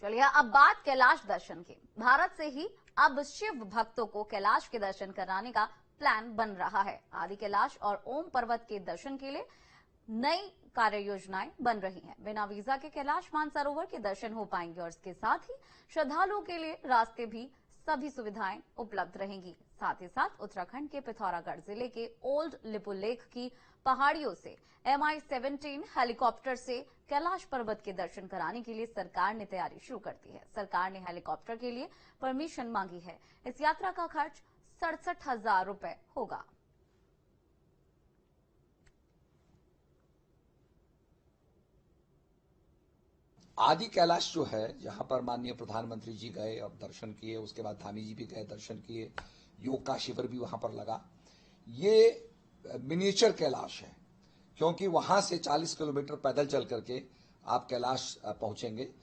चलिए अब बात कैलाश दर्शन की। भारत से ही अब शिव भक्तों को कैलाश के दर्शन कराने का प्लान बन रहा है। आदि कैलाश और ओम पर्वत के दर्शन के लिए नई कार्य योजनाएं बन रही हैं। बिना वीजा के कैलाश मानसरोवर के दर्शन हो पाएंगे और इसके साथ ही श्रद्धालुओं के लिए रास्ते भी सभी सुविधाएं उपलब्ध रहेंगी। साथ ही साथ उत्तराखंड के पिथौरागढ़ जिले के ओल्ड लिपुलेख की पहाड़ियों से MI-17 हेलीकॉप्टर से कैलाश पर्वत के दर्शन कराने के लिए सरकार ने तैयारी शुरू कर दी है। सरकार ने हेलीकॉप्टर के लिए परमिशन मांगी है। इस यात्रा का खर्च 67,000 रुपए होगा। आदि कैलाश जो है, जहां पर माननीय प्रधानमंत्री जी गए, अब दर्शन किए, उसके बाद धामी जी भी गए, दर्शन किए, योग का शिविर भी वहां पर लगा। ये मिनिएचर कैलाश है, क्योंकि वहां से 40 किलोमीटर पैदल चल करके आप कैलाश पहुंचेंगे।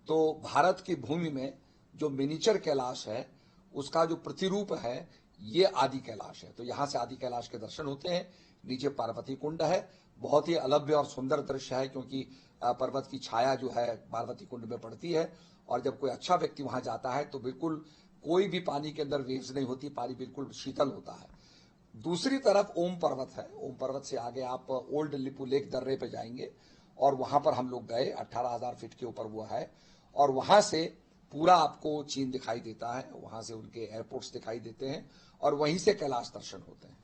तो भारत की भूमि में जो मिनिएचर कैलाश है, उसका जो प्रतिरूप है, ये आदि कैलाश है। तो यहां से आदि कैलाश के दर्शन होते हैं। नीचे पार्वती कुंड है, बहुत ही अलभ्य और सुंदर दृश्य है, क्योंकि पर्वत की छाया जो है पार्वती कुंड में पड़ती है। और जब कोई अच्छा व्यक्ति वहां जाता है तो बिल्कुल कोई भी पानी के अंदर वेव्स नहीं होती, पानी बिल्कुल शीतल होता है। दूसरी तरफ ओम पर्वत है। ओम पर्वत से आगे आप ओल्ड लिपुलेख दर्रे पे जाएंगे और वहां पर हम लोग गए। 18,000 फीट के ऊपर वो है और वहां से पूरा आपको चीन दिखाई देता है, वहां से उनके एयरपोर्ट्स दिखाई देते हैं और वहीं से कैलाश दर्शन होते हैं।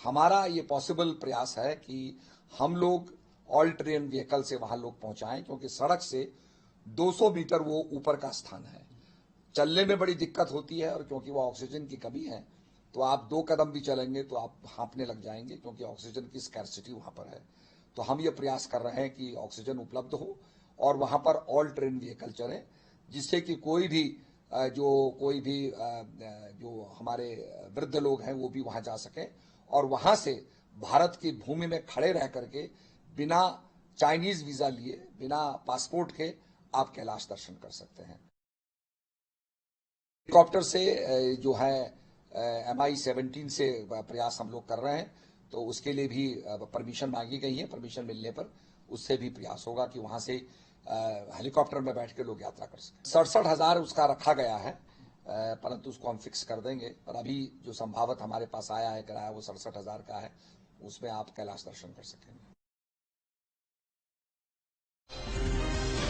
हमारा ये पॉसिबल प्रयास है कि हम लोग ऑल ट्रेन व्हीकल से वहां लोग पहुंचाएं, क्योंकि सड़क से 200 मीटर वो ऊपर का स्थान है। चलने में बड़ी दिक्कत होती है और क्योंकि वो ऑक्सीजन की कमी है, तो आप 2 कदम भी चलेंगे तो आप हांफने लग जाएंगे, क्योंकि ऑक्सीजन की स्कैर्सिटी वहां पर है। तो हम ये प्रयास कर रहे हैं कि ऑक्सीजन उपलब्ध हो और वहां पर ऑल ट्रेन व्हीकल चले, जिससे कि कोई भी जो हमारे वृद्ध लोग हैं वो भी वहां जा सके और वहां से भारत की भूमि में खड़े रह करके बिना चाइनीज वीजा लिए, बिना पासपोर्ट के आप कैलाश दर्शन कर सकते हैं। हेलीकॉप्टर से जो है MI-17 से प्रयास हम लोग कर रहे हैं, तो उसके लिए भी परमिशन मांगी गई है। परमिशन मिलने पर उससे भी प्रयास होगा कि वहां से हेलीकॉप्टर में बैठ के लोग यात्रा कर सकें। 67,000 उसका रखा गया है, परंतु उसको हम फिक्स कर देंगे। और अभी जो संभावत हमारे पास आया है किराया, वो 67,000 का है। उसमें आप कैलाश दर्शन कर सकेंगे।